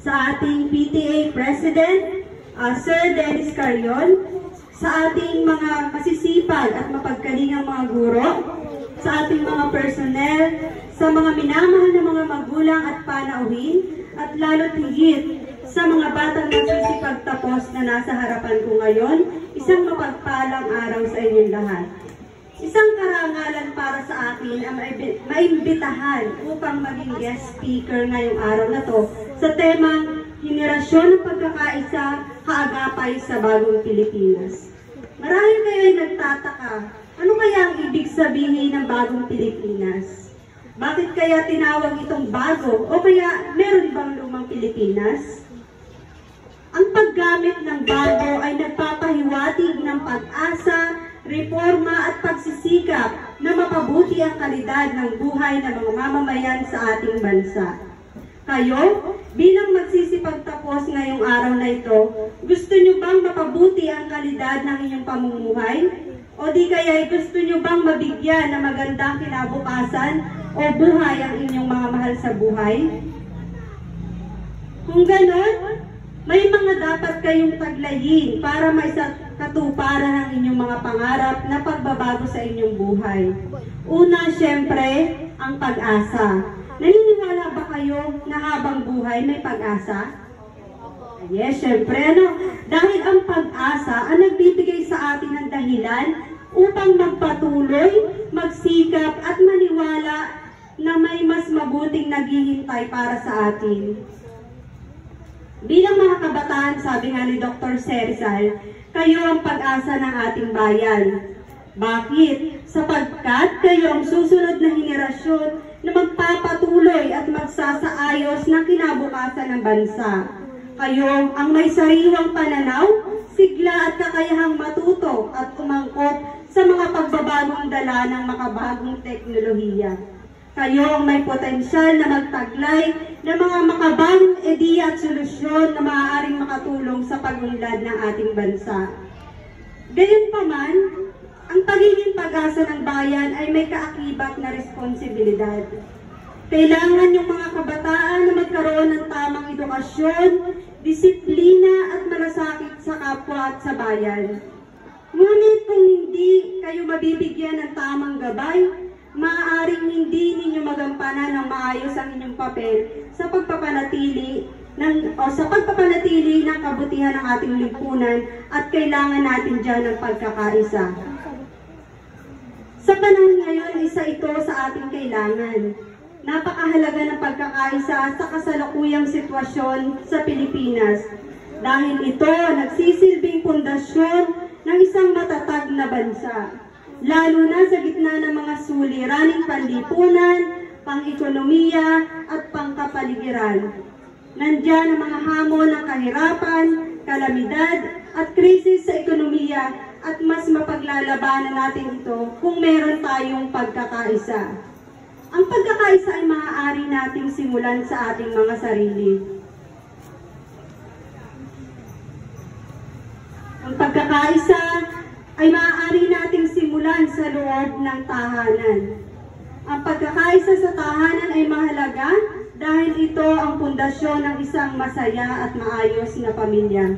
Sa ating PTA President, Sir Dennis Carrion, sa ating mga masisipag at mapagkalingang mga guro, sa ating mga personnel, sa mga minamahal na mga magulang at panauhin, at lalo't higit sa mga batang nagsisipagtapos na nasa harapan ko ngayon, isang mapagpalang araw sa inyong lahat. Isang karangalan para sa akin ang maimbitahan upang maging guest speaker ngayong araw na to sa temang Henerasyon ng Pagkakaisa, Kaagapay sa Bagong Pilipinas. Marahil kayo ay nagtataka, ano kaya ang ibig sabihin ng Bagong Pilipinas? Bakit kaya tinawag itong bago o kaya meron bang lumang Pilipinas? Ang paggamit ng bago ay nagpapahiwatig ng pag-asa, reforma at pagsisikap na mapabuti ang kalidad ng buhay ng mga mamamayan sa ating bansa. Kayo, bilang magsisipagtapos ngayong araw na ito, gusto nyo bang mapabuti ang kalidad ng inyong pamumuhay? O di kaya gusto nyo bang mabigyan ng magandang kinabukasan o buhay ang inyong mga mahal sa buhay? Kung ganon, may mga dapat kayong taglayin para maisakatuparan ang inyong mga pangarap na pagbabago sa inyong buhay. Una, syempre, ang pag-asa. Naniniwala ba kayo na habang buhay may pag-asa? Yes, syempre. Dahil ang pag-asa ang nagbibigay sa atin ng dahilan upang magpatuloy, magsikap at maniwala na may mas mabuting naghihintay para sa atin. Bilang mga kabataan, sabi nga ni Dr. Serizal, kayo ang pag-asa ng ating bayan. Bakit? Sapagkat kayo ang susunod na henerasyon na magpapatuloy at magsasaayos ng kinabukasan ng bansa. Kayo ang may sariwang pananaw, sigla at kakayahang matuto at umangkop sa mga pagbabagong dala ng makabagong teknolohiya. Kayo ang may potensyal na magtaglay ng mga makabagong ideya at solusyon na maaaring makatulong sa pag-unlad ng ating bansa. Gayunpaman, ang pagiging pag-asa ng bayan ay may kaakibat na responsibilidad. Kailangan yung mga kabataan na magkaroon ng tamang edukasyon, disiplina at malasakit sa kapwa at sa bayan. Ngunit kung hindi kayo mabibigyan ng tamang gabay, maaaring hindi ninyo magampanan ng maayos ang inyong papel sa pagpapanatili ng kabutihan ng ating lipunan at kailangan natin dyan ng pagkakaisa. Sa panahon ngayon, isa ito sa ating kailangan. Napakahalaga ng pagkakaisa sa kasalukuyang sitwasyon sa Pilipinas dahil ito nagsisilbing pundasyon ng isang matatag na bansa. Lalo na sa gitna ng mga suliraning panlipunan, pang-ekonomiya at pangkapaligiran. Nandiyan ang mga hamon ng kahirapan, kalamidad at krisis sa ekonomiya at mas mapaglalabanan natin ito kung meron tayong pagkakaisa. Ang pagkakaisa ay maaari nating simulan sa ating mga sarili. Ang pagkakaisa ay maaari nating simulan sa loob ng tahanan. Ang pagkakaisa sa tahanan ay mahalaga dahil ito ang pundasyon ng isang masaya at maayos na pamilya.